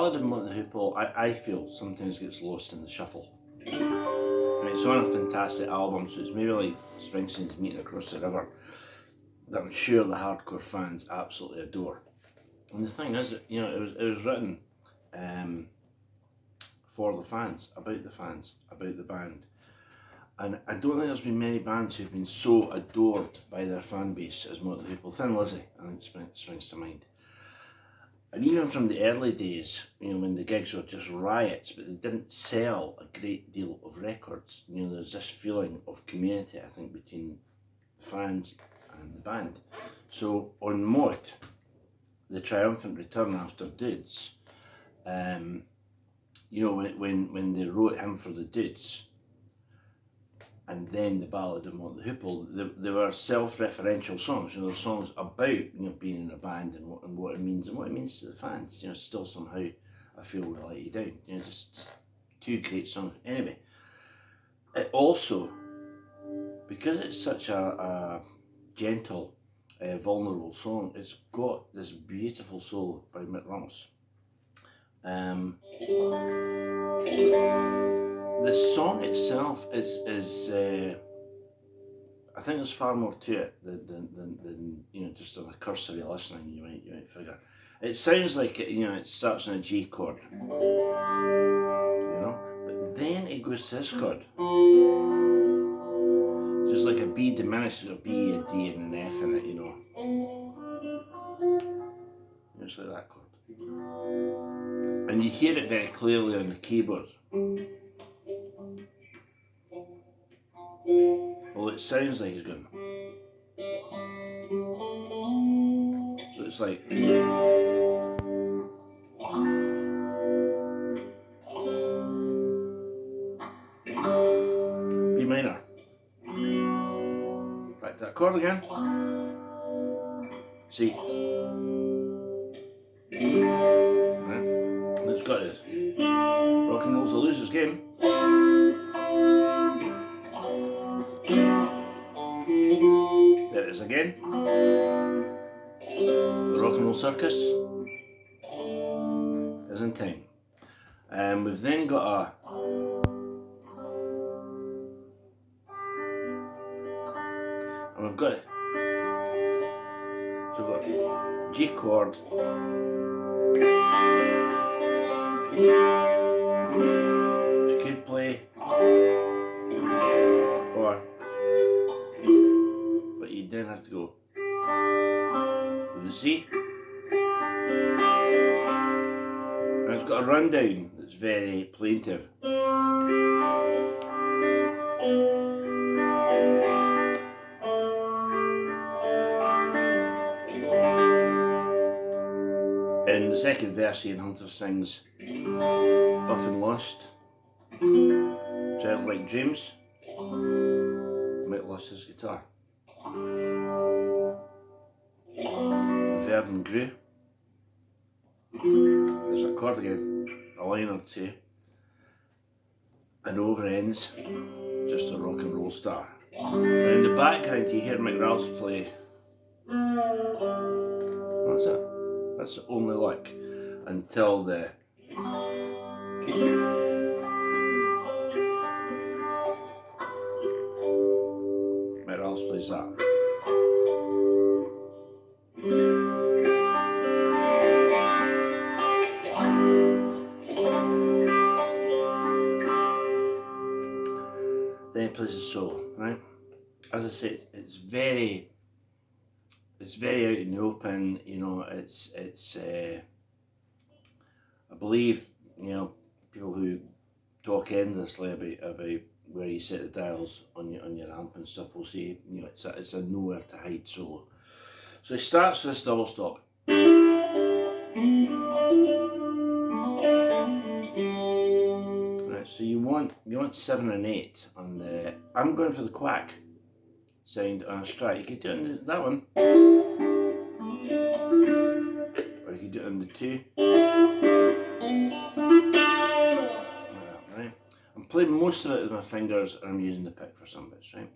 Ballad of Mott and Hoople, I feel, sometimes gets lost in the shuffle. I mean, it's on a fantastic album, so it's maybe like Springsteen's Meeting Across the River, that I'm sure the hardcore fans absolutely adore. And the thing is, you know, it was written for the fans, about the band. And I don't think there's been many bands who've been so adored by their fan base as Mott and Hoople. Thin Lizzy, I think, springs to mind. And even from the early days, you know, when the gigs were just riots, but they didn't sell a great deal of records, you know, there's this feeling of community, I think, between fans and the band. So on Mott, the triumphant return after Dudes, you know, when they wrote Hymn for the Dudes, and then the Ballad of Mott and Hoople, they were self-referential songs. You know, they're songs about, you know, being in a band and what it means to the fans. You know, still somehow I feel will let you down. You know, just two great songs. Anyway, it also, because it's such a gentle, vulnerable song, it's got this beautiful solo by Mick. The song itself is I think there's far more to it than you know, just on a cursory listening you might figure. It sounds like it, you know, it starts in a G chord, you know, but then it goes to this chord. Just like a B diminished, a B, a D, and an F in it, you know. Just like that chord. And you hear it very clearly on the keyboard. Well, it sounds like he's going. So it's like. B minor. Back to that chord again. C. Right. And it's got this. Rock and roll's the loser's game. There it is again. The rock and roll circus is in time. We've then got and we've got it. So we've got G chord, which you could play, or, but you then have to go with the C. And it's got a rundown that's very plaintive. In the second verse, Ian Hunter sings Buff and Lust, Childlike Dreams. Mick lost his guitar. Verdun Grew. There's a chord again, a line or two, and over ends just a rock and roll star. And in the background you hear Mick play. That's it. That's the only lick until the Mick plays that. Then he plays a solo, right? As I said, it's very out in the open, you know. It's I believe, you know, people who talk endlessly about where you set the dials on your amp and stuff will say, you know, it's a nowhere to hide solo. So it starts with this double stop. Right, so you want 7 and 8 on the. I'm going for the quack sound on a strat. You could do it on that one, or you could do it on the 2. Right. I'm playing most of it with my fingers, and I'm using the pick for some bits, right?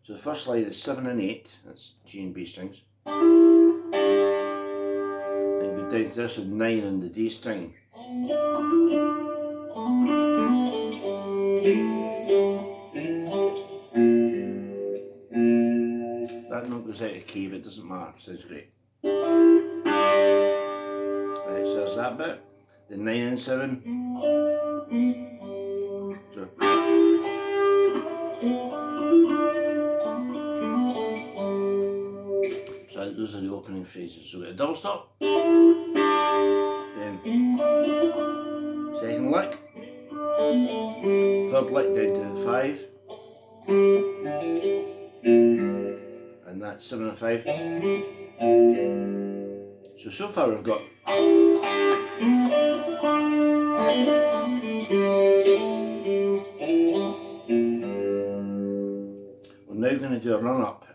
So the first line is 7 and 8. That's G and B strings. Then go down to this with 9 on the D string. That note goes out of key, but it doesn't matter, sounds great. Right, so there's that bit. The 9 and 7. So those are the opening phrases. So we get a double stop, then second lick, third lick down to the 5, and that's 7 and 5. So far we've got we're now going to do a run up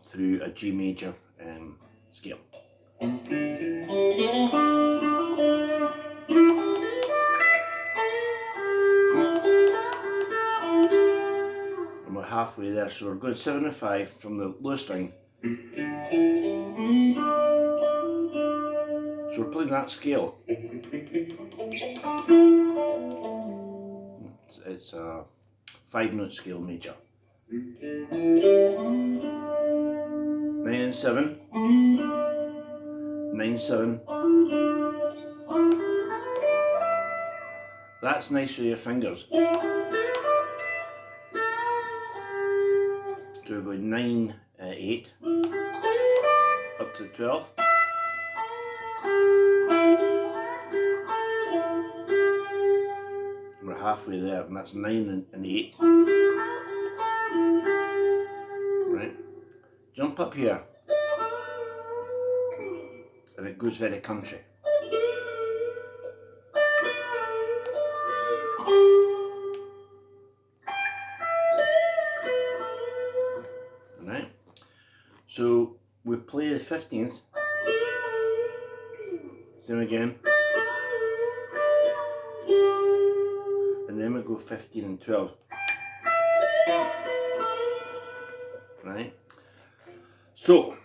through a G major scale. And we're halfway there, so we're going 7 and 5 from the low string. So we're playing that scale. It's a 5-note scale major. 9 and 7, 9, 7. That's nice for your fingers. So we're going 9, 8, up to 12. We're halfway there, and that's 9 and 8. Right, jump up here, and it goes very country. Right, so we play the 15th, same again, and then we go 15 and 12. Right, so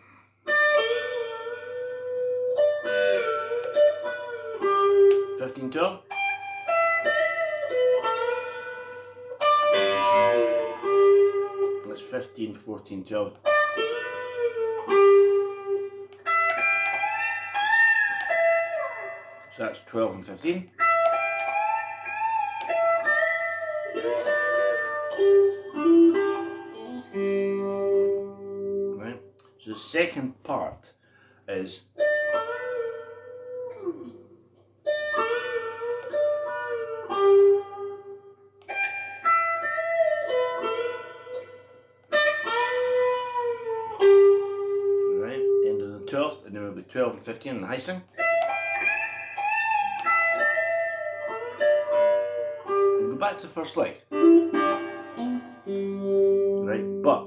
fifteen, 12. That's 15, 14, 12. So that's 12 and 15. Right. So the second part is right, end of the 12th, and then we'll be 12 and 15 on the high string. And go back to the first lick. Right, but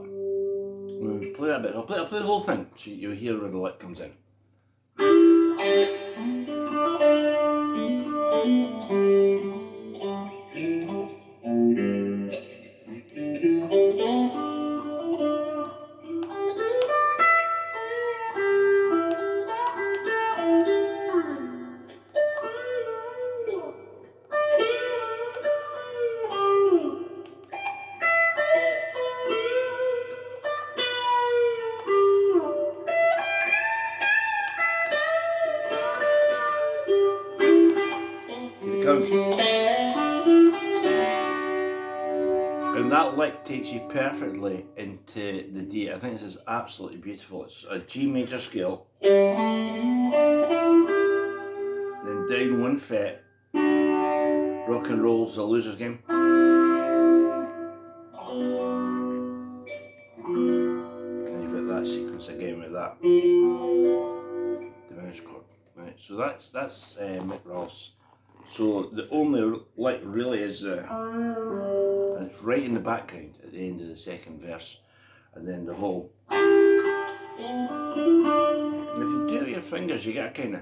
when we play that bit, I'll play the whole thing so you'll hear where the lick comes in. And that lick takes you perfectly into the D. I think this is absolutely beautiful. It's a G major scale, then down 1 fret, rock and roll's the loser's game. And you've got that sequence again with that diminished chord. Right, so that's Mick Rolfe's. So the only lick really is and it's right in the background at the end of the second verse, and then the whole. And if you do it with your fingers, you get a kind of.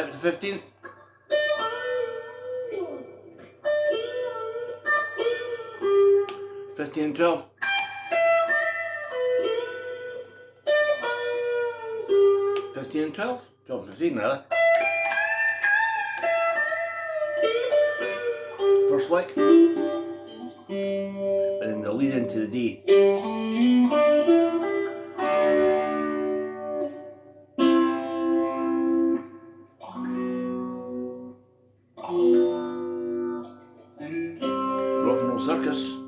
Yep, the 15th. Fifteen and 12. 15 and 12. 12 and 15 rather. First lick. And then the lead into the D. Rock and roll circus.